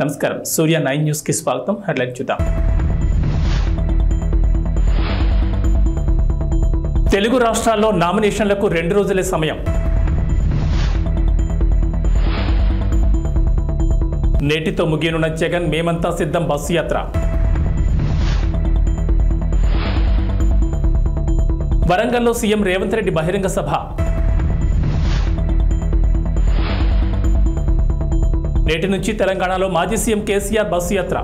నమస్కారం సూర్య 9 న్యూస్ కి స్వాగతం. హెడ్లైన్ చూద్దాం. తెలుగు రాష్ట్రాల్లో నామినేషన్లకు 2 రోజులే సమయం. నేటితో ముగియనున్న జగన్ మేమంతా సిద్ధం బస్సు యాత్ర. వరంగల్లో సీఎం రేవంత్ రెడ్డి బహిరంగ సభ. నేటి నుంచి తెలంగాణలో మాజీ సీఎం కేసీఆర్ బస్సు యాత్ర.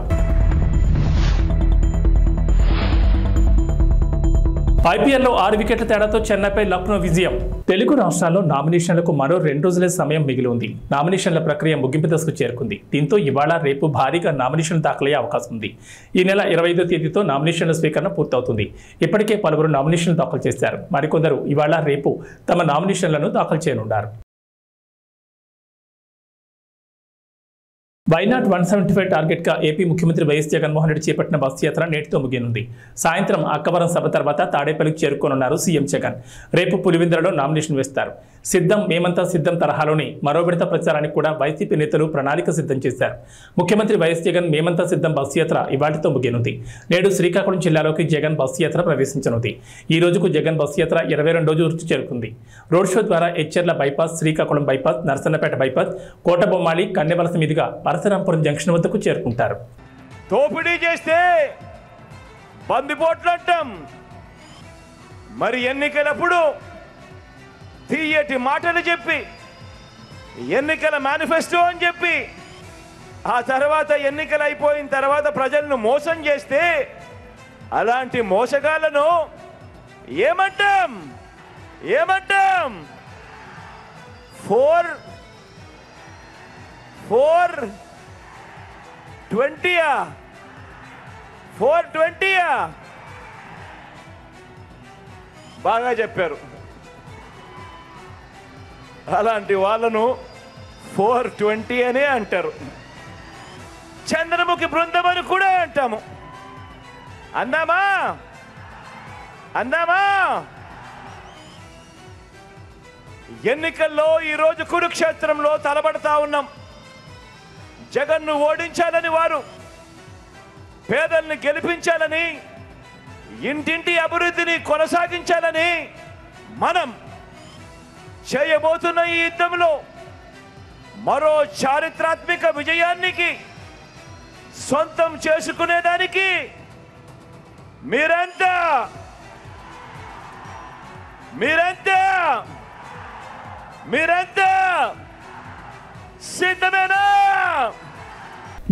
ఐపీఎల్లో 6 వికెట్ల తేడాతో చెన్నైపై లక్నో విజయం. తెలుగు రాష్ట్రాల్లో నామినేషన్లకు మరో 2 రోజులే సమయం మిగిలి ఉంది. నామినేషన్ల ప్రక్రియ ముగింపు దశకు చేరుకుంది. దీంతో ఇవాళ రేపు భారీగా నామినేషన్లు దాఖలయ్యే అవకాశం ఉంది. ఈ నెల 25వ తేదీతో నామినేషన్ల స్వీకరణ పూర్తవుతుంది. ఇప్పటికే పలువురు నామినేషన్లు దాఖలు చేశారు. మరికొందరు ఇవాళ రేపు తమ నామినేషన్లను దాఖలు చేయనున్నారు. వైనాట్ 175 టార్గెట్ గా ఏపీ ముఖ్యమంత్రి వైఎస్ జగన్మోహన్ రెడ్డి చేపట్టిన బస్సు యాత్ర నేటితో ముగియనుంది. సాయంత్రం అక్కవరం సభ తర్వాత తాడేపల్లికి చేరుకోనున్నారు సీఎం జగన్. రేపు పులివెందులలో నామినేషన్ వేస్తారు. సిద్ధం మేమంతా సిద్ధం తరహాలోని మరో విడత ప్రచారానికి కూడా వైసీపీ నేతలు ప్రణాళిక సిద్ధం చేశారు. ముఖ్యమంత్రి వైఎస్ జగన్ మేమంతా సిద్ధం బస్సు యాత్ర ఇవాటితో ముగియనుంది. నేడు శ్రీకాకుళం జిల్లాలోకి జగన్ బస్సు యాత్ర ప్రవేశించనుంది. ఈ రోజుకు జగన్ బస్సు యాత్ర 22వ రోజు చేరుకుంది. రోడ్ షో ద్వారా Etcherla bypass, Srikakulam bypass, Narasannapeta bypass, Kotabommali, Kannevalasa మీదుగా పరశురాంపురం జంక్షన్ వద్దకు చేరుకుంటారు. దోపిడీ చేస్తే బందిపోట్లు అంటాం. మరి ఎన్నికలప్పుడు తీయటి మాటలు చెప్పి ఎన్నికల మేనిఫెస్టో అని చెప్పి ఆ తర్వాత ఎన్నికలు అయిపోయిన తర్వాత ప్రజలను మోసం చేస్తే అలాంటి మోసగాళ్లను ఏమంటాం? 420 బాగా చెప్పారు. అలాంటి వాళ్ళను 420 అనే అంటారు. చంద్రముఖి బృందం అని కూడా అంటాము. అందామా ఎన్నికల్లో ఈరోజు కురుక్షేత్రంలో తలబడతా ఉన్నాం. జగన్ను ఓడించాలని వారు, పేదల్ని గెలిపించాలని, ఇంటింటి అభివృద్ధిని కొనసాగించాలని మనం చేయబోతున్న ఈ యుద్ధంలో మరో చారిత్రాత్మక విజయానికి సొంతం చేసుకునేదానికి మీరంతా సిద్ధమేనా?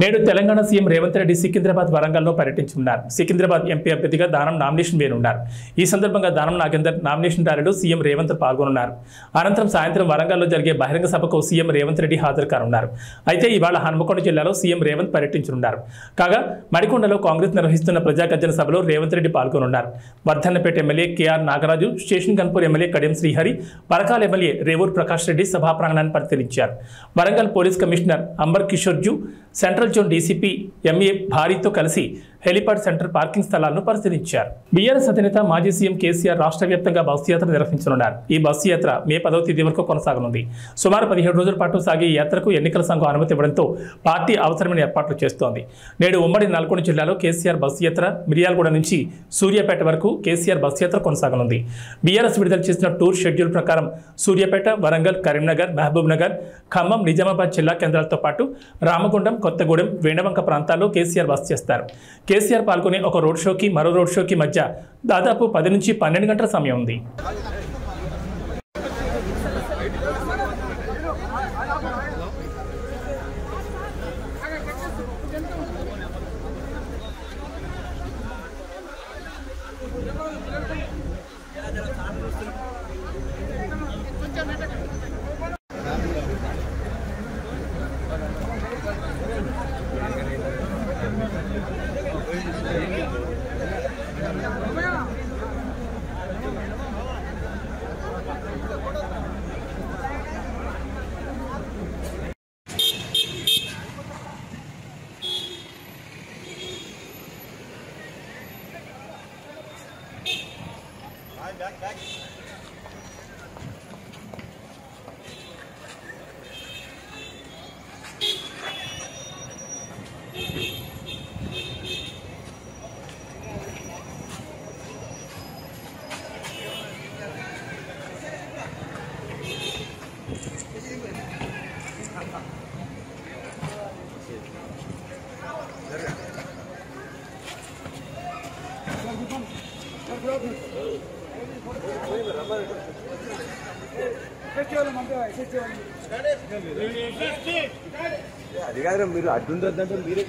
నేడు తెలంగాణ సీఎం రేవంత్ రెడ్డి సికింద్రాబాద్, వరంగల్లో పర్యటించనున్నారు. సికింద్రాబాద్ ఎంపీ అభ్యర్థిగా దానం నామినేషన్ వేయనున్నారు. ఈ సందర్భంగా దానం నాగేందర్ నామినేషన్ ర్యాలీలో సీఎం రేవంత్ పాల్గొనున్నారు. అనంతరం సాయంత్రం వరంగల్లో జరిగే బహిరంగ సభకు సీఎం రేవంత్ రెడ్డి హాజరు కానున్నారు. అయితే ఇవాళ హన్మకొండ జిల్లాలో సీఎం రేవంత్ పర్యటించనున్నారు. కాగా మడికొండలో కాంగ్రెస్ నిర్వహిస్తున్న ప్రజాగర్జన సభలో రేవంత్ రెడ్డి పాల్గొనున్నారు. Wardhannapet MLA KR Nagaraju, station Ghanpur MLA Kadiyam Srihari, Parakala MLA Revuri Prakash Reddy సభా ప్రాంగణాన్ని పరిశీలించారు. Warangal police commissioner Ambar Kishore Jha, central zone DCP M A భారీతో కలిసి హెలిపాడ్ సెంటర్ పార్కింగ్ స్థలాలను పరిశీలించారు. బీఆర్ఎస్ అధినేత మాజీ సీఎం కేసీఆర్ రాష్ట్ర వ్యాప్తంగా బస్సు యాత్ర నిర్వహించనున్నారు. ఈ బస్సు యాత్ర మే 10వ తేదీ వరకు కొనసాగనుంది. సుమారు 17 రోజుల పాటు సాగే ఈ యాత్రకు ఎన్నికల సంఘం అనుమతి ఇవ్వడంతో పార్టీ అవసరమైన ఏర్పాట్లు చేస్తోంది. నేడు ఉమ్మడి నల్గొండ జిల్లాలో కేసీఆర్ బస్సు యాత్ర, మిర్యాలగూడ నుంచి సూర్యాపేట వరకు కేసీఆర్ బస్సు యాత్ర కొనసాగనుంది. బీఆర్ఎస్ విడుదల చేసిన టూర్ షెడ్యూల్ ప్రకారం సూర్యాపేట, వరంగల్, కరీంనగర్, మహబూబ్ నగర్, ఖమ్మం, నిజామాబాద్ జిల్లా కేంద్రాలతో పాటు రామగుండం, కొత్తగూడెం, వేణవంక ప్రాంతాల్లో కేసీఆర్ బస చేస్తారు. కేసీఆర్ పాల్గొనే ఒక రోడ్ షోకి మరో రోడ్ షోకి మధ్య దాదాపు 10 నుంచి 12 గంటల సమయం ఉంది. అది కాదు మీరు అడ్డుందంటే మీరే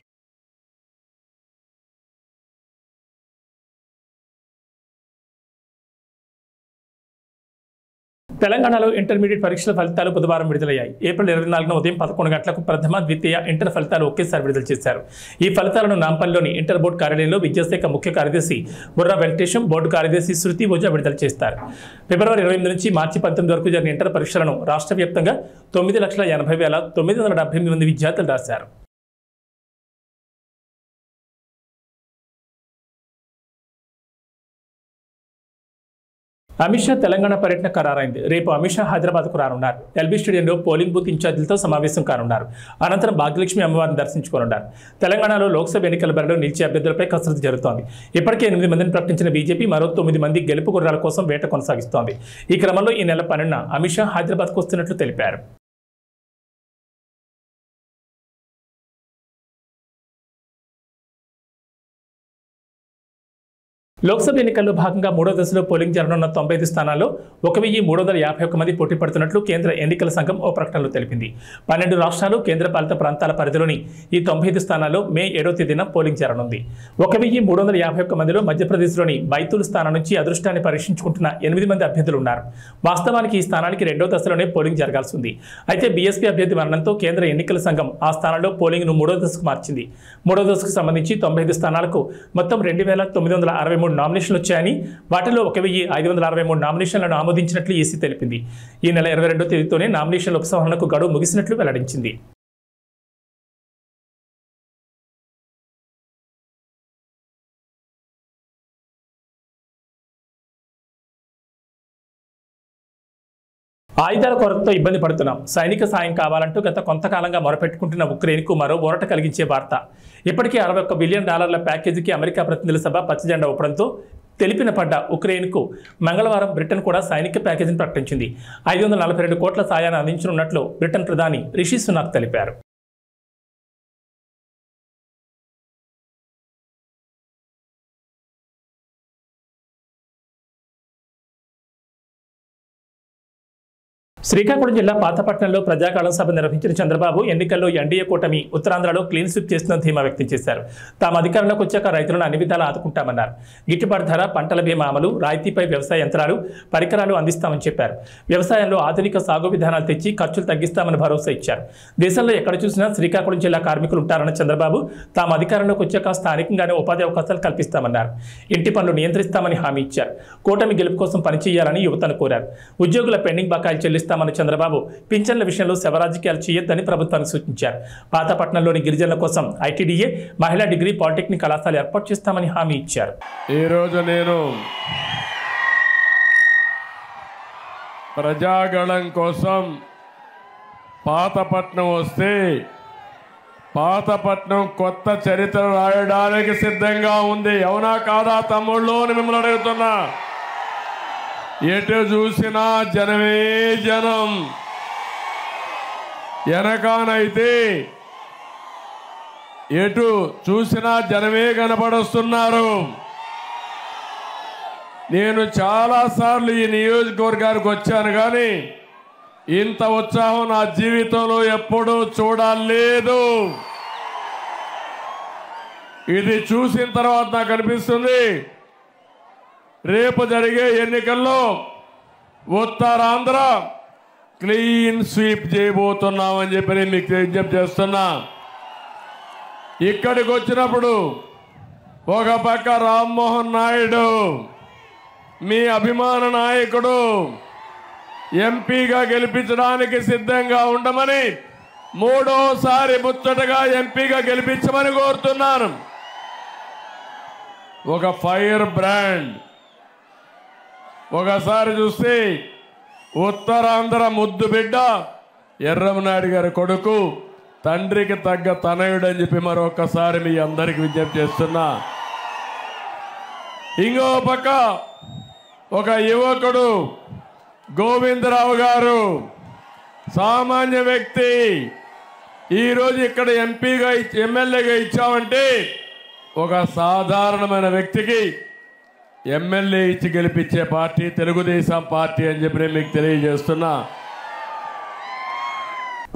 తెలంగాణలో ఇంటర్మీడియట్ పరీక్షల ఫలితాలు బుధవారం విడుదలయ్యాయి. ఏప్రిల్ 24న ఉదయం 11 గంటలకు ప్రథమ, ద్వితీయ, ఇంటర్ ఫలితాలు ఒకేసారి విడుదల చేశారు. ఈ ఫలితాలను నాంపల్లిలోని ఇంటర్ బోర్డు కార్యాలయంలో విద్యాశాఖ ముఖ్య కార్యదర్శి బుర్రా వెంకటేశం, బోర్డు కార్యదర్శి శృతి ఓజా విడుదల చేస్తారు. ఫిబ్రవరి 28 నుంచి మార్చి 19 వరకు జరిగిన ఇంటర్ పరీక్షలను రాష్ట్ర వ్యాప్తంగా 9,80,978 మంది విద్యార్థులు రాశారు. అమిత్ షా తెలంగాణ పర్యటన ఖరారైంది. రేపు అమిత్ షా హైదరాబాద్కు రానున్నారు. ఎల్బీ స్టేడియంలో పోలింగ్ బూత్ ఇన్ఛార్జీలతో సమావేశం కానున్నారు. అనంతరం భాగ్యలక్ష్మి అమ్మవారిని దర్శించుకోనున్నారు. తెలంగాణలో లోక్సభ ఎన్నికల బరిలో నిలిచే అభ్యర్థులపై కసరత్తు జరుగుతోంది. ఇప్పటికే 8 మందిని ప్రకటించిన బీజేపీ మరో 9 మంది గెలుపు గుర్రాల కోసం వేట కొనసాగిస్తోంది. ఈ క్రమంలో ఈ నెల 12న అమిత్ షా హైదరాబాద్కు వస్తున్నట్లు తెలిపారు. లోక్సభ ఎన్నికల్లో భాగంగా 3వ దశలో పోలింగ్ జరగనున్న 95 స్థానాల్లో 1,351 మంది పోటీ పడుతున్నట్లు కేంద్ర ఎన్నికల సంఘం ఓ ప్రకటనలో తెలిపింది. 12 రాష్ట్రాలు, కేంద్రపాలిత ప్రాంతాల పరిధిలోని ఈ 95 స్థానాల్లో మే 7వ తేదీన పోలింగ్ జరగనుంది. 1,351 మందిలో మధ్యప్రదేశ్లోని బైతూల్ స్థానం నుంచి అదృష్టాన్ని పరీక్షించుకుంటున్న 8 మంది అభ్యర్థులు ఉన్నారు. వాస్తవానికి ఈ స్థానానికి 2వ దశలోనే పోలింగ్ జరగాల్సి ఉంది. అయితే బీఎస్పీ అభ్యర్థి మరణంతో కేంద్ర ఎన్నికల సంఘం ఆ స్థానంలో పోలింగ్ను 3వ దశకు మార్చింది. 3వ దశకు సంబంధించి 95 స్థానాలకు మొత్తం 2,963 నామినేషన్లు వచ్చాయని, వాటిలో 1,563 నామినేషన్లను ఆమోదించినట్లు ఈసీ తెలిపింది. ఈ నెల 22వ తేదీతోనే నామినేషన్ల ఉపసంహరణకు గడువు ముగిసినట్లు వెల్లడించింది. ఆయుధాల కొరతతో ఇబ్బంది పడుతున్నాం, సైనిక సాయం కావాలంటూ గత కొంతకాలంగా మొరపెట్టుకుంటున్న ఉక్రెయిన్కు మరో ఊరట కలిగించే వార్త. ఇప్పటికే $61 బిలియన్ ప్యాకేజీకి అమెరికా ప్రతినిధుల సభ పచ్చజెండా ఊపడంతో తెలిపిన పడ్డ ఉక్రెయిన్కు మంగళవారం బ్రిటన్ కూడా సైనిక ప్యాకేజీని ప్రకటించింది. 542 కోట్ల సాయాన్ని అందించనున్నట్లు బ్రిటన్ ప్రధాని రిషి సునాక్ తెలిపారు. శ్రీకాకుళం జిల్లా పాతపట్నంలో ప్రజాకాలం సభ నిర్వహించిన చంద్రబాబు ఎన్నికల్లో ఎన్డీఏ కూటమి ఉత్తరాంధ్రలో క్లీన్ స్వీప్ చేస్తుందని ధీమా వ్యక్తం చేశారు. తాము అధికారంలోకి వచ్చాక రైతులను అన్ని విధాలా ఆదుకుంటామన్నారు. గిట్టుబాటు ధర, పంటల బీమా అమలు, రాయితీపై వ్యవసాయ యంత్రాలు, పరికరాలు అందిస్తామని చెప్పారు. వ్యవసాయంలో ఆధునిక సాగు విధానాలు తెచ్చి ఖర్చులు తగ్గిస్తామని భరోసా ఇచ్చారు. దేశంలో ఎక్కడ చూసినా శ్రీకాకుళం జిల్లా కార్మికులు ఉంటారన్న చంద్రబాబు తాము అధికారంలోకి వచ్చాక స్థానికంగానే ఉపాధి అవకాశాలు కల్పిస్తామన్నారు. ఇంటి పనులు నియంత్రిస్తామని హామీ ఇచ్చారు. కూటమి గెలుపు కోసం పనిచేయాలని యువతను కోరారు. ఉద్యోగుల పెండింగ్ బకాయిలు చెల్లిస్తామని చంద్రబాబు పింఛన్ల విషయంలో శవరాజకీయాలు చేయొద్దని ప్రభుత్వానికి సూచించారు. పాతపట్నంలోని గిరిజనుల కోసం ఐటీడీఏ, మహిళా డిగ్రీ, పాలిటెక్నిక్ కళాశాల ఏర్పాటు చేస్తామని హామీ ఇచ్చారు. ఈరోజు నేను ప్రజాగళం కోసం పాతపట్నం వస్తే పాతపట్నం కొత్త చరిత్ర రాయడానికి సిద్ధంగా ఉంది. అవునా కాదా తమ్ముళ్ళు అని మిమ్మల్ని అడుగుతున్నా. ఎటు చూసినా జనమే జనం. వెనకానైతే ఎటు చూసినా జనమే కనపడొస్తున్నారు. నేను చాలాసార్లు ఈ నియోజకవర్గానికి వచ్చాను, కానీ ఇంత ఉత్సాహం నా జీవితంలో ఎప్పుడూ చూడలేదు. ఇది చూసిన తర్వాత నాకు అనిపిస్తుంది, రేపు జరిగే ఎన్నికల్లో ఉత్తరాంధ్ర క్లీన్ స్వీప్ చేయబోతున్నామని చెప్పి నేను మీకు విజ్ఞప్తి చేస్తున్నా. ఇక్కడికి వచ్చినప్పుడు ఒక పక్క రామ్మోహన్ నాయుడు మీ అభిమాన నాయకుడు ఎంపీగా గెలిపించడానికి సిద్ధంగా ఉండమని, మూడోసారి ముచ్చటగా ఎంపీగా గెలిపించమని కోరుతున్నాను. ఒక ఫైర్ బ్రాండ్. ఒకసారి చూస్తే ఉత్తరాంధ్ర ముద్దు బిడ్డ ఎర్రమనాయుడు గారి కొడుకు, తండ్రికి తగ్గ తనయుడు అని చెప్పి మరొకసారి మీ అందరికి విజ్ఞప్తి చేస్తున్నా. ఇంకో పక్క ఒక యువకుడు గోవిందరావు గారు, సామాన్య వ్యక్తి. ఈరోజు ఇక్కడ ఎంపీగా ఎమ్మెల్యేగా ఇచ్చామంటే ఒక సాధారణమైన వ్యక్తికి ఎమ్మెల్యే ఇచ్చి గెలిపించే పార్టీ తెలుగుదేశం పార్టీ అని చెప్పి నేను మీకు తెలియజేస్తున్నా.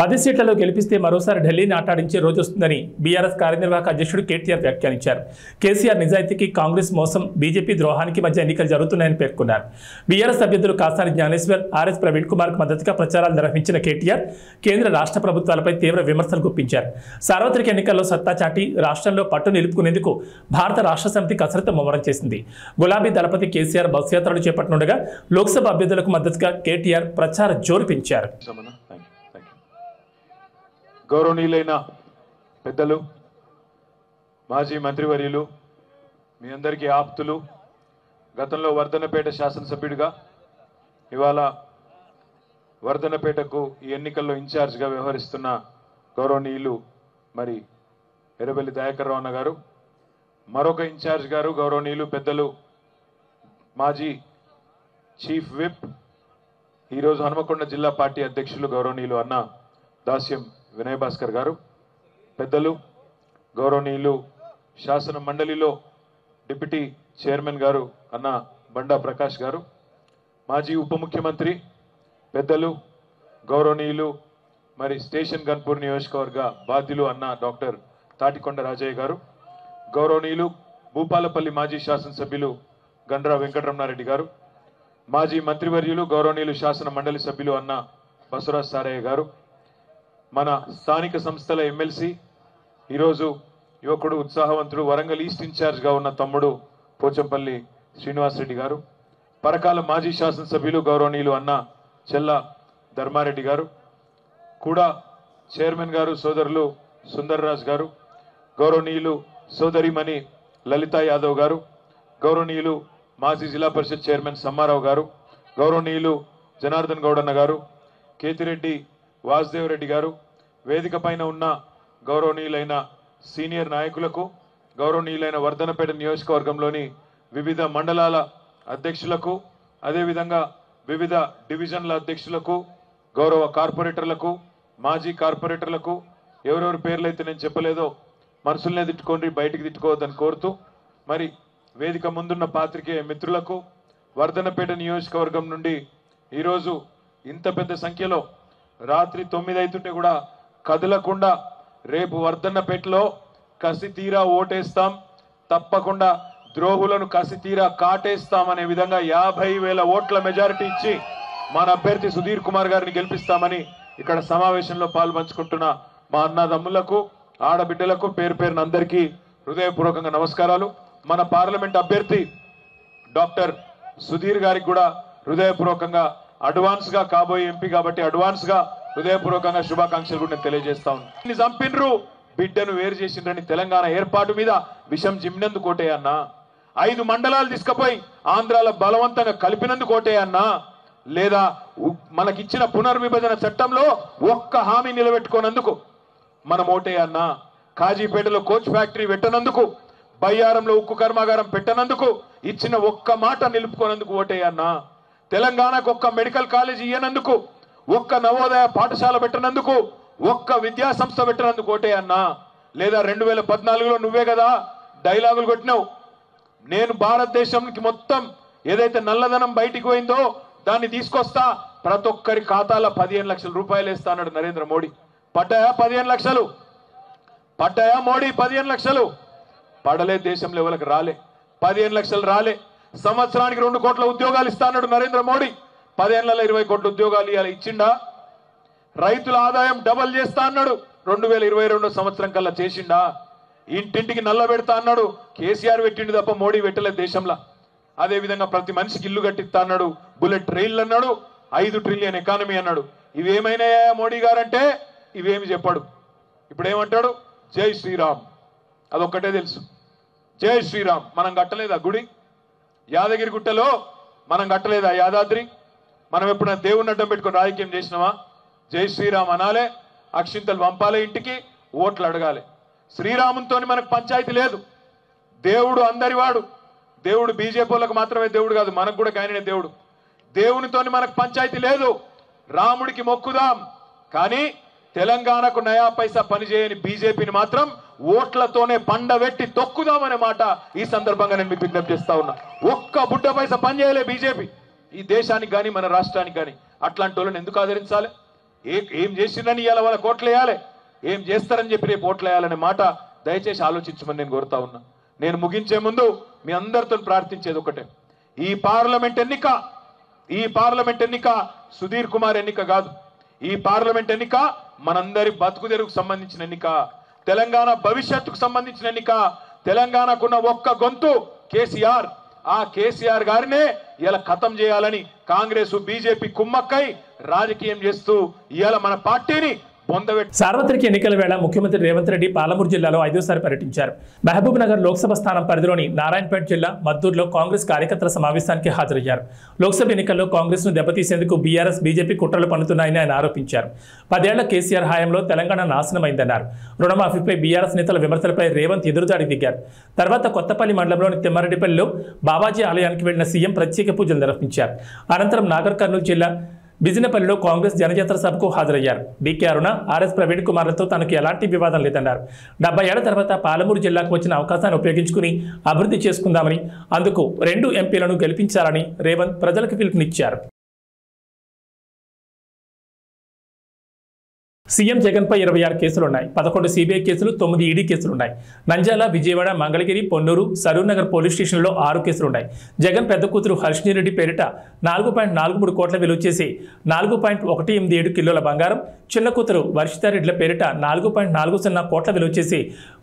10 సీట్లలో గెలిపిస్తే మరోసారి ఢిల్లీని ఆటాడించే రోజు వస్తుందని బీఆర్ఎస్ కార్యనిర్వాహక అధ్యక్షుడు కేటీఆర్ వ్యాఖ్యానించారు. కేసీఆర్ నిజాయితీకి కాంగ్రెస్ మోసం, బీజేపీ ద్రోహానికి మధ్య ఎన్నికలు జరుగుతున్నాయని పేర్కొన్నారు. బీఆర్ఎస్ అభ్యర్థులు కాసాని జ్ఞానేశ్వర్, ఆర్ఎస్ ప్రవీణ్ కుమార్కు మద్దతుగా ప్రచారాలు నిర్వహించిన కేటీఆర్ కేంద్ర రాష్ట్ర ప్రభుత్వాలపై తీవ్ర విమర్శలు గుప్పించారు. సార్వత్రిక ఎన్నికల్లో సత్తా చాటి రాష్ట్రంలో పట్టు నిలుపుకునేందుకు భారత రాష్ట్ర సమితి కసరత్తు ముమ్మరం చేసింది. గులాబీ దళపతి కేసీఆర్ బస్ యాత్రలు చేపట్టనుండగా లోక్సభ అభ్యర్థులకు మద్దతుగా కేటీఆర్ ప్రచార జోరు పెంచారు. గౌరవనీయులైన పెద్దలు, మాజీ మంత్రివర్యులు, మీ అందరికీ ఆప్తులు, గతంలో వర్ధన్నపేట శాసనసభ్యుడిగా ఇవాళ వర్ధన్నపేటకు ఈ ఎన్నికల్లో ఇన్ఛార్జ్గా వ్యవహరిస్తున్న గౌరవనీయులు మరి ఎర్రబెల్లి దయాకర్ రావు అన్న గారు, మరొక ఇన్ఛార్జ్ గారు గౌరవనీయులు పెద్దలు మాజీ చీఫ్ విప్, ఈరోజు హనుమకొండ జిల్లా పార్టీ అధ్యక్షులు గౌరవనీయులు అన్న దాస్యం వినయ్ భాస్కర్ గారు, పెద్దలు గౌరవనీయులు శాసన మండలిలో డిప్యూటీ చైర్మన్ గారు అన్న బండా ప్రకాష్ గారు, మాజీ ఉప ముఖ్యమంత్రి పెద్దలు గౌరవనీయులు మరి స్టేషన్ గన్పూర్ నియోజకవర్గ బాధ్యులు అన్న డాక్టర్ తాటికొండ రాజయ్య గారు, గౌరవనీయులు భూపాలపల్లి మాజీ శాసనసభ్యులు గండ్రా వెంకటరమణారెడ్డి గారు, మాజీ మంత్రివర్యులు గౌరవనీయులు శాసన మండలి సభ్యులు అన్న బసవరాజ్ సారయ్య గారు, మన స్థానిక సంస్థల ఎమ్మెల్సీ ఈరోజు యువకుడు ఉత్సాహవంతుడు వరంగల్ ఈస్ట్ ఇన్ఛార్జ్గా ఉన్న తమ్ముడు పోచంపల్లి శ్రీనివాసరెడ్డి గారు, పరకాల మాజీ శాసనసభ్యులు గౌరవనీయులు అన్న చెల్ల ధర్మారెడ్డి గారు, కూడా చైర్మన్ గారు సోదరులు సుందర్రాజ్ గారు, గౌరవనీయులు సోదరిమణి లలితా యాదవ్ గారు, గౌరవనీయులు మాజీ జిల్లా పరిషత్ చైర్మన్ సమ్మారావు గారు, గౌరవనీయులు జనార్దన్ గౌడన్న గారు, కేతిరెడ్డి వాసుదేవ్ రెడ్డి గారు, వేదిక పైన ఉన్న గౌరవనీయులైన సీనియర్ నాయకులకు, గౌరవనీయులైన వర్ధన్నపేట నియోజకవర్గంలోని వివిధ మండలాల అధ్యక్షులకు, అదేవిధంగా వివిధ డివిజన్ల అధ్యక్షులకు, గౌరవ కార్పొరేటర్లకు, మాజీ కార్పొరేటర్లకు, ఎవరెవరి పేర్లైతే నేను చెప్పలేదో మనసులనే తిట్టుకోండి, బయటికి తిట్టుకోవద్దని కోరుతూ, మరి వేదిక ముందున్న పాత్రికేయ మిత్రులకు, వర్ధన్నపేట నియోజకవర్గం నుండి ఈరోజు ఇంత పెద్ద సంఖ్యలో రాత్రి 9 అవుతుంటే కూడా కదలకుండా రేపు వర్ధన్నపేటలో కసి తీరా ఓటేస్తాం, తప్పకుండా ద్రోహులను కసి తీరా కాటేస్తామనే విధంగా 50,000 ఓట్ల మెజారిటీ ఇచ్చి మన అభ్యర్థి సుధీర్ కుమార్ గారిని గెలిపిస్తామని ఇక్కడ సమావేశంలో పాల్పంచుకుంటున్న మా అన్నదమ్ములకు, ఆడబిడ్డలకు పేరు పేరున అందరికీ హృదయపూర్వకంగా నమస్కారాలు. మన పార్లమెంట్ అభ్యర్థి డాక్టర్ సుధీర్ గారికి కూడా హృదయపూర్వకంగా అడ్వాన్స్ గా కాబోయే ఎంపీ కాబట్టి అడ్వాన్స్ గా హృదయపూర్వకంగా శుభాకాంక్షలు కూడా నేను తెలియజేస్తా ఉన్నాను. చంపిన్రు, బిడ్డను వేరు చేసిండ్రని తెలంగాణ ఏర్పాటు మీద విషం జిమ్మినందుకు కోటే అన్నా, 5 మండలాలు తీసుకుపోయి ఆంధ్రాలో బలవంతంగా కలిపినందుకు కోటే అన్నా, లేదా మనకిచ్చిన పునర్విభజన చట్టంలో ఒక్క హామీ నిలబెట్టుకోనందుకు మనం ఓటే అన్నా, కాజీపేటలో కోచ్ ఫ్యాక్టరీ పెట్టనందుకు, బయ్యారంలో ఉక్కు కర్మాగారం పెట్టనందుకు, ఇచ్చిన ఒక్క మాట నిలుపుకోనందుకు ఓటే అన్నా, తెలంగాణకు ఒక్క మెడికల్ కాలేజ్ ఇయ్యనందుకు, ఒక్క నవోదయ పాఠశాల పెట్టనందుకు, ఒక్క విద్యా సంస్థ పెట్టనందుకు ఓటే అన్నా, లేదా 2014లో నువ్వే కదా డైలాగులు కొట్టినావు, నేను భారతదేశానికి మొత్తం ఏదైతే నల్లధనం బయటికి పోయిందో దాన్ని తీసుకొస్తా, ప్రతి ఒక్కరి ఖాతాలో 15 లక్షల రూపాయలు వేస్తా అన్నాడు నరేంద్ర మోడీ. పడ్డాయా 15 లక్షలు? పడ్డాయా మోడీ 15 లక్షలు? పడలే, దేశంలో ఎవరికి రాలే, 15 లక్షలు రాలే. సంవత్సరానికి 2 కోట్ల ఉద్యోగాలు ఇస్తా అన్నాడు నరేంద్ర మోడీ, 10 ఏళ్లలో 20 కోట్ల ఉద్యోగాలు ఇవాళ ఇచ్చిండా? రైతుల ఆదాయం డబల్ చేస్తా అన్నాడు, 2022 సంవత్సరం కల్లా చేసిండా? ఇంటింటికి నల్ల పెడతా అన్నాడు, కేసీఆర్ పెట్టిండు తప్ప మోడీ పెట్టలేదు దేశంలో. అదేవిధంగా ప్రతి మనిషికి ఇల్లు కట్టిస్తా అన్నాడు, బుల్లెట్ ట్రైన్లు అన్నాడు, 5 ట్రిలియన్ ఎకానమీ అన్నాడు. ఇవేమైనాయా మోడీ గారంటే ఇవేమి చెప్పాడు. ఇప్పుడు ఏమంటాడు? జై శ్రీరామ్, అదొక్కటే తెలుసు, జై శ్రీరామ్. మనం కట్టలేదా గుడి? యాదగిరి గుట్టలో మనం కట్టలేదా యాదాద్రి? మనం ఎప్పుడైనా దేవుని అడ్డం పెట్టుకుని రాజకీయం చేసినావా? జై శ్రీరామ్ అనాలే, అక్షింతలు పంపాలే, ఇంటికి ఓట్లు అడగాలి. శ్రీరాముతో మనకు పంచాయతీ లేదు. దేవుడు అందరివాడు. దేవుడు బీజేపీ వాళ్ళకు మాత్రమే దేవుడు కాదు, మనకు కూడా ఆయననే దేవుడు. దేవునితో మనకు పంచాయతీ లేదు. రాముడికి మొక్కుదాం, కానీ తెలంగాణకు నయా పైసా పనిచేయని బీజేపీని మాత్రం ఓట్లతోనే పండబెట్టి తొక్కుదామనే మాట ఈ సందర్భంగా నేను మీకు విజ్ఞప్తి చేస్తా ఉన్నా. ఒక్క బుడ్డ పైసా పనిచేయలే బీజేపీ ఈ దేశానికి కానీ మన రాష్ట్రానికి కానీ. అట్లాంటి వాళ్ళని ఎందుకు ఆదరించాలి? ఏం చేసిందని ఇవాళ వాళ్ళ ఓట్లు వేయాలి, ఏం చేస్తారని చెప్పి రేపు ఓట్లు వేయాలనే మాట దయచేసి ఆలోచించమని నేను కోరుతా ఉన్నా. నేను ముగించే ముందు మీ అందరితో ప్రార్థించేది ఒకటే, ఈ పార్లమెంట్ ఎన్నిక సుధీర్ కుమార్ ఎన్నిక కాదు. ఈ పార్లమెంట్ ఎన్నిక మనందరి బతుకు తెరువుకు సంబంధించిన ఎన్నిక, తెలంగాణ భవిష్యత్తుకు సంబంధించిన ఎన్నిక. తెలంగాణకున్న ఒక్క గొంతు కేసీఆర్. ఆ కేసీఆర్ గారినే ఇలా ఖతం చేయాలని కాంగ్రెస్ బీజేపీ కుమ్మక్కై రాజకీయం చేస్తూ ఇవాళ మన పార్టీని సార్వత్రిక ఎన్నికల వేళ ముఖ్యమంత్రి రేవంత్ రెడ్డి పాలమూరు జిల్లాలో 5వ సారి పర్యటించారు. మహబూబ్ నగర్ లోక్సభ స్థానం పరిధిలోని నారాయణపేట జిల్లా మద్దూరులో కాంగ్రెస్ కార్యకర్తల సమావేశానికి హాజరయ్యారు. లోక్సభ ఎన్నికల్లో కాంగ్రెస్ ను దెబ్బతీసేందుకు బీఆర్ఎస్ బీజేపీ కుట్రలు పన్నుతున్నాయని ఆయన ఆరోపించారు. 10 ఏళ్ల కేసీఆర్ హయాంలో తెలంగాణ నాశనమైందన్నారు. రుణమాఫీపై బీఆర్ఎస్ నేతల విమర్శలపై రేవంత్ ఎదురుదాడి దిగారు. తర్వాత కొత్తపల్లి మండలంలోని తిమ్మారెడ్డిపల్లిలో బాబాజీ ఆలయానికి వెళ్లిన సీఎం ప్రత్యేక పూజలు నిర్వహించారు. అనంతరం నాగర్ కర్నూలు జిల్లా బిజినపల్లిలో కాంగ్రెస్ జనజాతర సభకు హాజరయ్యారు. డీకే అరుణ, ఆర్ఎస్ ప్రవీణ్ కుమార్లతో తనకు ఎలాంటి వివాదం లేదన్నారు. 70 ఏళ్ల తర్వాత పాలమూరు జిల్లాకు వచ్చిన అవకాశాన్ని ఉపయోగించుకుని అభివృద్ధి చేసుకుందామని, అందుకు 2 ఎంపీలను గెలిపించాలని రేవంత్ ప్రజలకు పిలుపునిచ్చారు. సీఎం జగన్ పై 26 కేసులున్నాయి. 11 సిబిఐ కేసులు, 9 ఈడీ కేసులున్నాయి. నంద్యాల, విజయవాడ, మంగళగిరి, పొన్నూరు, సరూర్ నగర్ పోలీస్ స్టేషన్లో 6 కేసులున్నాయి. జగన్ పెద్ద కూతురు హర్షిణి రెడ్డి పేరిట 4.43 కోట్ల విలువ చేసి 4.187 కిలోల బంగారం, చిన్న కూతురు వర్షితారెడ్డిల పేరిట 4.40 కోట్ల విలువ చేసి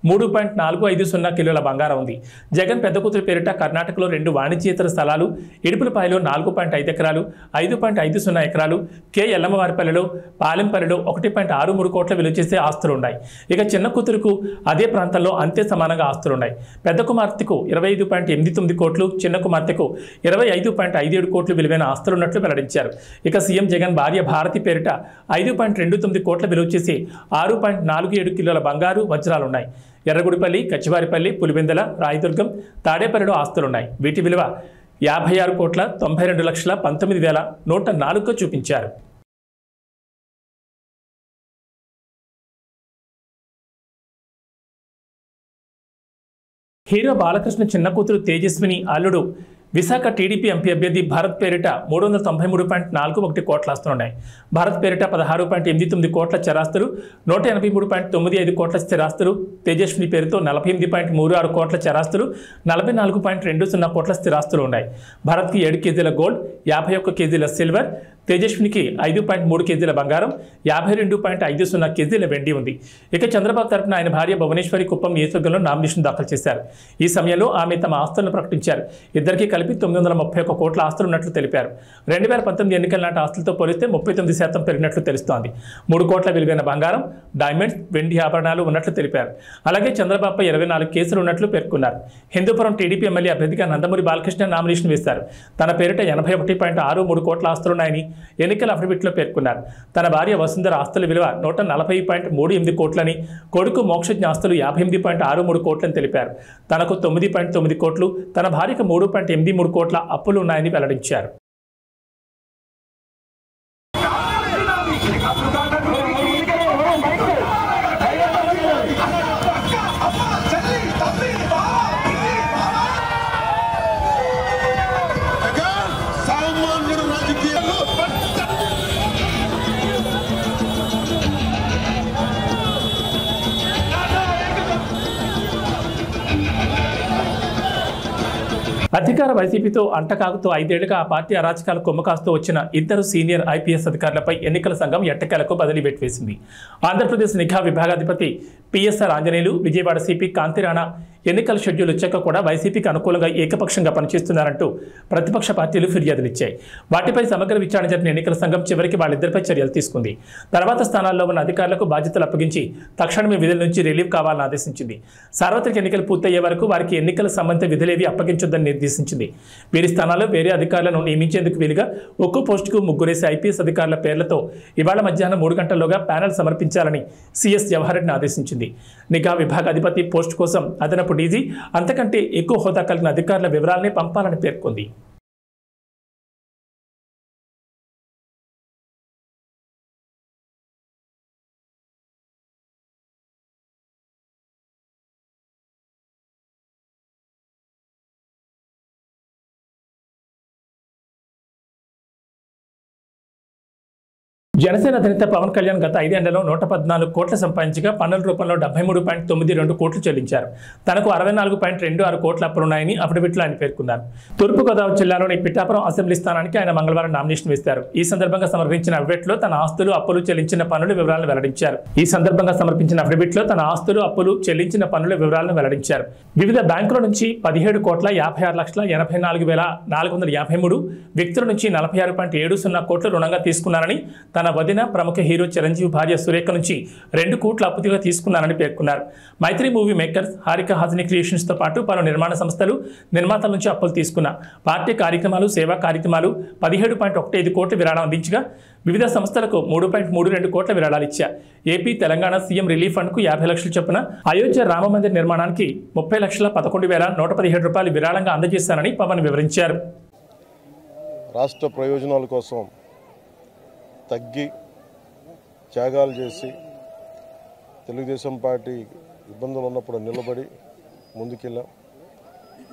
3.450 కిలోల బంగారం ఉంది. జగన్ పెద్ద కూతురు పేరిట కర్ణాటకలో 2 వాణిజ్యేతర స్థలాలు, ఇడుపులపాయలో 4.5 ఎకరాలు, 5.50 ఎకరాలు, కె ఎల్లమ్మవారిపల్లిలో, పాలెంపల్లిలో 1.63 కోట్ల విలువ చేసే ఆస్తులున్నాయి. ఇక చిన్న కూతురుకు అదే ప్రాంతంలో అంతే సమానంగా ఆస్తులున్నాయి. పెద్ద కుమార్తెకు 25.89 కోట్లు, చిన్న కుమార్తెకు 25.57 కోట్లు విలువైన ఆస్తులున్నట్లు వెల్లడించారు. ఇక సీఎం జగన్ భార్య భారతి పేరిట 5.29 కోట్ల విలువ చేసి 6.47 కిలోల బంగారు, వజ్రాలున్నాయి. ఎర్రగుడిపల్లి, కచ్చివారిపల్లి, పులివెందల, రాయదుర్గం, తాడేపల్లిలో ఆస్తులున్నాయి. వీటి విలువ 56,92,19,104గా చూపించారు. హీరో బాలకృష్ణ చిన్న కూతురు తేజస్విని అల్లుడు విశాఖ టీడీపీ ఎంపీ అభ్యర్థి భరత్ పేరిట 393.41 కోట్ల ఆస్తులున్నాయి. భరత్ పేరిట 16.89 కోట్ల చరాస్తులు, 183.95 కోట్ల స్థిరాస్తులు, తేజస్విని పేరుతో 48.36 కోట్ల చరాస్తులు, 44.20 కోట్ల స్థిరాస్తులు ఉన్నాయి. భరత్కి 7 కేజీల గోల్డ్, 51 కేజీల సిల్వర్, తేజస్వినికి 5.3 కేజీల బంగారం, 52.50 కేజీల వెండి ఉంది. ఇక చంద్రబాబు తరపున ఆయన భార్య భువనేశ్వరి కుప్పం నియోజకవర్గంలో నామినేషన్ దాఖలు చేశారు. ఈ సమయంలో ఆమె తమ ఆస్తులను ప్రకటించారు. ఇద్దరికి కలిపి 931 కోట్ల ఆస్తులున్నట్లు తెలిపారు. 2019 ఎన్నికల నాటి ఆస్తులతో పోలిస్తే 39% పెరిగినట్లు తెలుస్తోంది. 3 కోట్ల విలువైన బంగారం, డైమండ్స్, వెండి ఆభరణాలు ఉన్నట్లు తెలిపారు. అలాగే చంద్రబాబుపై 24 కేసులు ఉన్నట్లు పేర్కొన్నారు. హిందూపురం టీడీపీ ఎమ్మెల్యే అభ్యర్థిగా నందమూరి బాలకృష్ణ నామినేషన్ వేశారు. తన పేరిట 81.63 కోట్ల ఆస్తులున్నాయని ఎన్నికల అఫిడవిట్లో పేర్కొన్నారు. తన భార్య వసుంధర ఆస్తుల విలువ 140.38 కోట్లని, కొడుకు మోక్షజ్ఞ ఆస్తులు 58.63 కోట్లని తెలిపారు. తనకు 9.9 కోట్లు, తన భార్యకు 3.83 కోట్ల అప్పులు ఉన్నాయని వెల్లడించారు. అధికార వైసీపీతో అంటకాగుతూ 5 ఏళ్లుగా ఆ పార్టీ అరాచకాలు కొమ్మకాస్తూ వచ్చిన 2 సీనియర్ ఐపీఎస్ అధికారులపై ఎన్నికల సంఘం ఎట్టకేలకు బదిలీ వేటు వేసింది. ఆంధ్రప్రదేశ్ నిఘా విభాగాధిపతి పిఎస్ఆర్ ఆంజనేయులు, విజయవాడ సిపి కాంతిరాణా ఎన్నికల షెడ్యూల్ వచ్చాక కూడా వైసీపీకి అనుకూలంగా ఏకపక్షంగా పనిచేస్తున్నారంటూ ప్రతిపక్ష పార్టీలు ఫిర్యాదులిచ్చాయి. వాటిపై సమగ్ర విచారణ జరిపిన ఎన్నికల సంఘం చివరికి వాళ్ళిద్దరిపై చర్యలు తీసుకుంది. తర్వాత స్థానాల్లో ఉన్న అధికారులకు బాధ్యతలు అప్పగించి తక్షణమే విధుల నుంచి రిలీవ్ కావాలని ఆదేశించింది. సార్వత్రిక ఎన్నికలు పూర్తయ్యే వరకు వారికి ఎన్నికల సంబంధిత విధులేవి అప్పగించొద్దని నిర్దేశించింది. వీరి స్థానాల్లో వేరే అధికారులను నియమించేందుకు వీలుగా ఒక్కో పోస్టుకు 3 ఐపీఎస్ అధికారుల పేర్లతో ఇవాళ మధ్యాహ్నం 3 గంటల్లోగా ప్యానెల్ సమర్పించాలని సీఎస్ జవహర్ రెడ్డిని ఆదేశించింది. నిఘా విభాగాధిపతి పోస్టు కోసం అదనపు డీజీ, అంతకంటే ఎక్కువ హోదా కలిగిన అధికారుల వివరాలనే పంపాలని పేర్కొంది. జనసేన అధినేత పవన్ కళ్యాణ్ గత 5 ఏళ్లలో 114 కోట్ల సంపాదించగా పన్నుల రూపంలో 73.92 కోట్లు చెల్లించారు. తనకు 64.26 కోట్ల అప్పులున్నాయని అఫిడవిట్లో ఆయన పేర్కొన్నారు. తూర్పుగోదావరి జిల్లాలోని పిఠాపురం అసెంబ్లీ స్థానానికి ఆయన మంగళవారం నామినేషన్ వేశారు. ఈ సందర్భంగా సమర్పించిన అఫిడవిట్లో తన ఆస్తులు అప్పులు చెల్లించిన పన్నుల వివరాలను వెల్లడించారు. వివిధ బ్యాంకుల నుంచి 17,56,84,453 వ్యక్తుల నుంచి 46.70 కోట్లు రుణంగా తీసుకున్నారని, తన వదిన ప్రముఖ హీరో చిరంజీవి భార్య సురేఖ నుంచి 2 కోట్ల అప్పుగా తీసుకున్నారని పేర్కొన్నారు. Mythri movie makers, Haarika Haasine creations తో పాటు పలు నిర్మాణ సంస్థలు, నిర్మాతల నుంచి అప్పులు తీసుకున్న పార్టీ కార్యక్రమాలు, సేవా కార్యక్రమాలు 17.15 కోట్ల విరాళం అందించగా వివిధ సంస్థలకు 3.32 కోట్ల విరాళాలు ఇచ్చారు. AP Telangana CM relief fund కు 50 లక్షల చొప్పున, అయోధ్య రామ మందిర్ నిర్మాణానికి 30,11,117 రూపాయలు విరాళంగా అందజేశారని పవన్ వివరించారు. రాష్ట్ర ప్రయోజనాల కోసం తగ్గి త్యాగాలు చేసి తెలుగుదేశం పార్టీ ఇబ్బందులు ఉన్నప్పుడు నిలబడి ముందుకెళ్ళాం.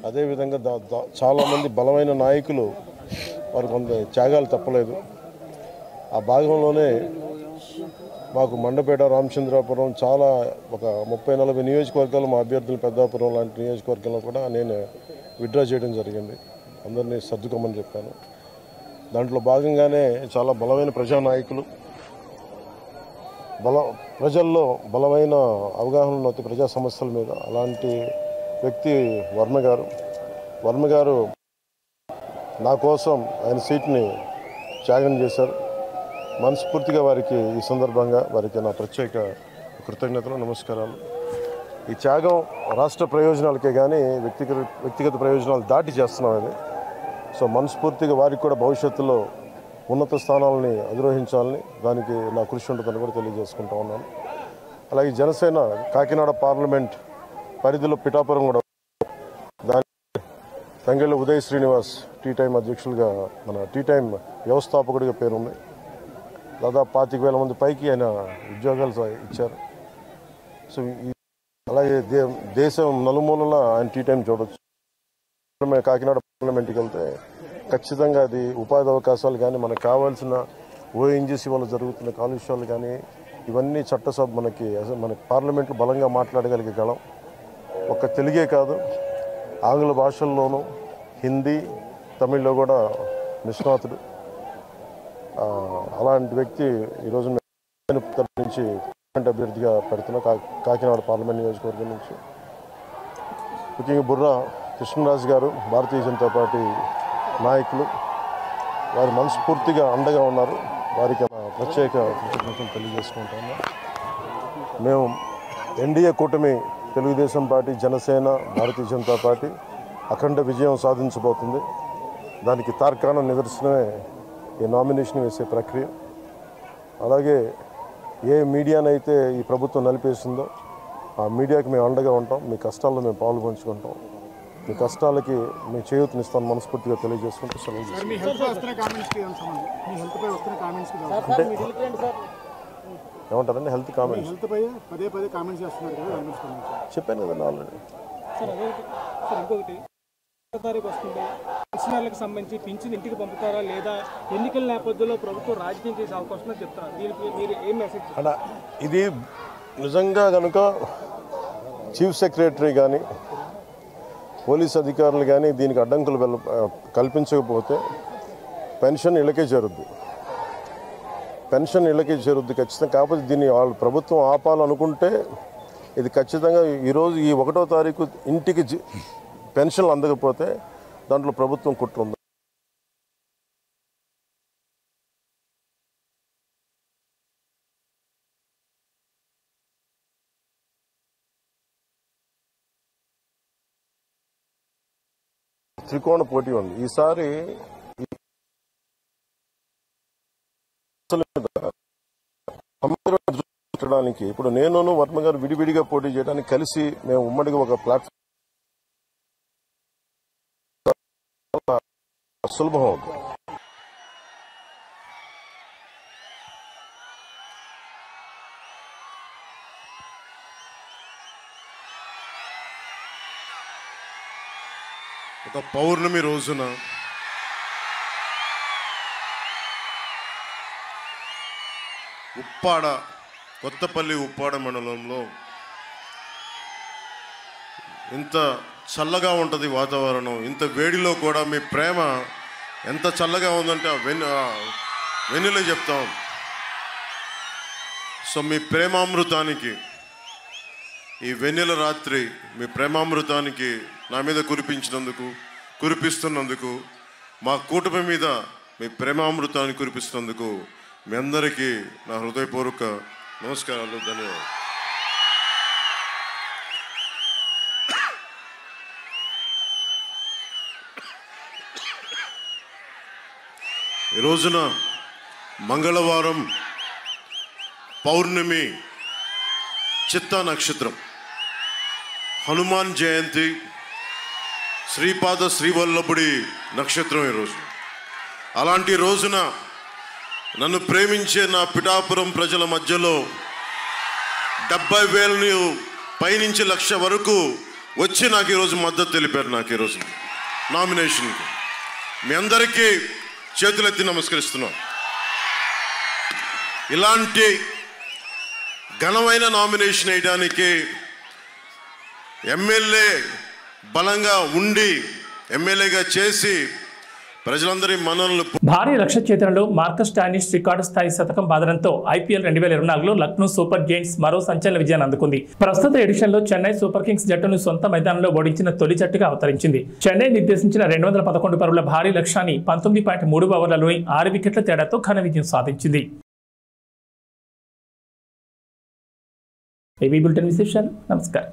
అదేవిధంగా చాలామంది బలమైన నాయకులు వారు కొంత త్యాగాలు తప్పలేదు. ఆ భాగంలోనే మాకు మండపేట, రామచంద్రాపురం చాలా ఒక 30-40 నియోజకవర్గాలు మా అభ్యర్థులు, పెద్దాపురం లాంటి నియోజకవర్గంలో కూడా నేను విత్డ్రా చేయడం జరిగింది. అందరినీ సర్దుకోమని చెప్పాను. దాంట్లో భాగంగానే చాలా బలమైన ప్రజానాయకులు, ప్రజల్లో బలమైన అవగాహన ఉన్న ప్రజా సమస్యల మీద అలాంటి వ్యక్తి వర్మ గారు నా కోసం ఆయన సీట్ని త్యాగం చేశారు. మనస్ఫూర్తిగా వారికి ఈ సందర్భంగా వారికి నా ప్రత్యేక కృతజ్ఞతలు, నమస్కారాలు. ఈ త్యాగం రాష్ట్ర ప్రయోజనాలకే కానీ వ్యక్తిగత ప్రయోజనాలు దాటి చేస్తున్నాం. అది సో మనస్ఫూర్తిగా వారికి కూడా భవిష్యత్తులో ఉన్నత స్థానాలని అధిరోహించాలని దానికి నా కృషి ఉంటుందని కూడా తెలియజేసుకుంటా ఉన్నాను. అలాగే జనసేన కాకినాడ పార్లమెంట్ పరిధిలో పిఠాపురం కూడా దాని తంగెళ్ళ ఉదయ్ శ్రీనివాస్ టీ టైం అధ్యక్షులుగా, మన టీ టైం వ్యవస్థాపకుడిగా పేరుంది. దాదాపు 25,000 మంది పైకి ఆయన ఉద్యోగాలు ఇచ్చారు. సో అలాగే దేశం నలుమూలలా ఆయన టీ టైం చూడొచ్చు. కాకినాడ పార్లమెంట్కి వెళ్తే ఖచ్చితంగా అది ఉపాధి అవకాశాలు కానీ, మనకు కావాల్సిన ఓఎన్జీసీ వల్ల జరుగుతున్న కాలుష్యాలు కానీ, ఇవన్నీ చట్టసభ మన పార్లమెంట్లో బలంగా మాట్లాడగలిగేగలం. ఒక్క తెలుగే కాదు, ఆంగ్ల భాషల్లోనూ, హిందీ, తమిళ్లో కూడా నిష్ణాతుడు. అలాంటి వ్యక్తి ఈరోజు నుంచి అభ్యర్థిగా పెడుతున్న కాకినాడ పార్లమెంట్ నియోజకవర్గం నుంచి. ముఖ్యంగా బుర్రా కృష్ణరాజు గారు, భారతీయ జనతా పార్టీ నాయకులు, వారు మనస్ఫూర్తిగా అండగా ఉన్నారు. వారికి ప్రత్యేక కృతజ్ఞతలు తెలియజేసుకుంటాము. మేము ఎన్డీఏ కూటమి తెలుగుదేశం పార్టీ, జనసేన, భారతీయ జనతా పార్టీ అఖండ విజయం సాధించబోతుంది. దానికి తార్కాణ నిదర్శనమే ఈ నామినేషన్ వేసే ప్రక్రియ. అలాగే ఏ మీడియానైతే ఈ ప్రభుత్వం నలిపేసిందో ఆ మీడియాకి మేము అండగా ఉంటాం. మీ కష్టాల్లో మేము పాలు పంచుకుంటాం. మీ కష్టాలకి మేము చేయూతనిస్తాను మనస్ఫూర్తిగా తెలియజేసుకుంటూ సెలవు. అంటే ఏమంటారండి హెల్త్ కామెంట్స్ చెప్పాను కదండి ఆల్రెడీ. పెన్షనర్లకు సంబంధించి పింఛన్ ఇంటికి పంపుతారా లేదా ఎన్నికల నేపథ్యంలో ప్రభుత్వం రాజకీయం చేసే అవకాశం చెప్తారా? దీనికి మీరు ఏం మెసేజ్? అలా ఇది నిజంగా కనుక చీఫ్ సెక్రటరీ కానీ, పోలీస్ అధికారులు కానీ దీనికి అడ్డంకులు కల్పించకపోతే పెన్షన్ ఇళ్ళకే చేరుద్ది. ఖచ్చితంగా. కాకపోతే దీన్ని వాళ్ళు ప్రభుత్వం ఆపాలనుకుంటే ఇది ఖచ్చితంగా ఈరోజు ఈ 1వ తారీఖు ఇంటికి పెన్షన్లు అందకపోతే దాంట్లో ప్రభుత్వం కుట్ర ఉంది. త్రికోణ పోటీ ఉంది ఈసారి. ఇప్పుడు నేను వర్మ గారు విడివిడిగా పోటీ చేయడానికి కలిసి మేము ఉమ్మడిగా ఒక ప్లాట్ఫామ్ సులభం అవుతుంది. ఒక పౌర్ణమి రోజున ఉప్పాడ, కొత్తపల్లి ఉప్పాడ మండలంలో ఇంత చల్లగా ఉంటుంది వాతావరణం. ఇంత వేడిలో కూడా మీ ప్రేమ ఎంత చల్లగా ఉందంటే వెన్నెలే చెప్తాం. సో మీ ప్రేమామృతానికి, ఈ వెన్నెల రాత్రి మీ ప్రేమామృతానికి నా మీద కురిపిస్తున్నందుకు, మా కూటమి మీద మీ ప్రేమామృతాన్ని కురిపిస్తున్నందుకు మీ అందరికీ నా హృదయపూర్వక నమస్కారాలు, ధన్యవాదాలు. ఈ రోజున మంగళవారం పౌర్ణమి, చిత్తా నక్షత్రం, హనుమాన్ జయంతి, శ్రీపాద శ్రీవల్లభుడి నక్షత్రం ఈరోజు. అలాంటి రోజున నన్ను ప్రేమించే నా పిఠాపురం ప్రజల మధ్యలో 70,000 పైనుంచి 1,00,000 వరకు వచ్చి నాకు ఈరోజు మద్దతు తెలిపారు. నాకు ఈరోజు నామినేషన్కి మీ అందరికీ చేతులెత్తి నమస్కరిస్తున్నాం. ఇలాంటి ఘనమైన నామినేషన్ వేయడానికి ఎమ్మెల్యే బలంగా ఉండి ఎమ్మెల్యేగా చేసి ప్రజలందరి మనల్ని భారీ లక్ష్య ఛేదనలో మార్కస్ స్టానిష్ రికార్డు స్థాయి శతకం బాదడంతో IPL 2024లో లక్నో సూపర్ జైంట్స్ మరో సంచలన విజయాన్ని అందుకుంది. ప్రస్తుత ఎడిషన్లో చెన్నై సూపర్ కింగ్స్ జట్టును సొంత మైదానంలో ఓడించిన తొలి జట్టుగా అవతరించింది. చెన్నై నిర్దేశించిన 211 పరుగుల భారీ లక్ష్యాన్ని 19.3 ఓవర్లలోని 6 వికెట్ల తేడాతో ఘన విజయం సాధించింది. ఏబీ బులెటిన్ విశేషాలు. నమస్కారం.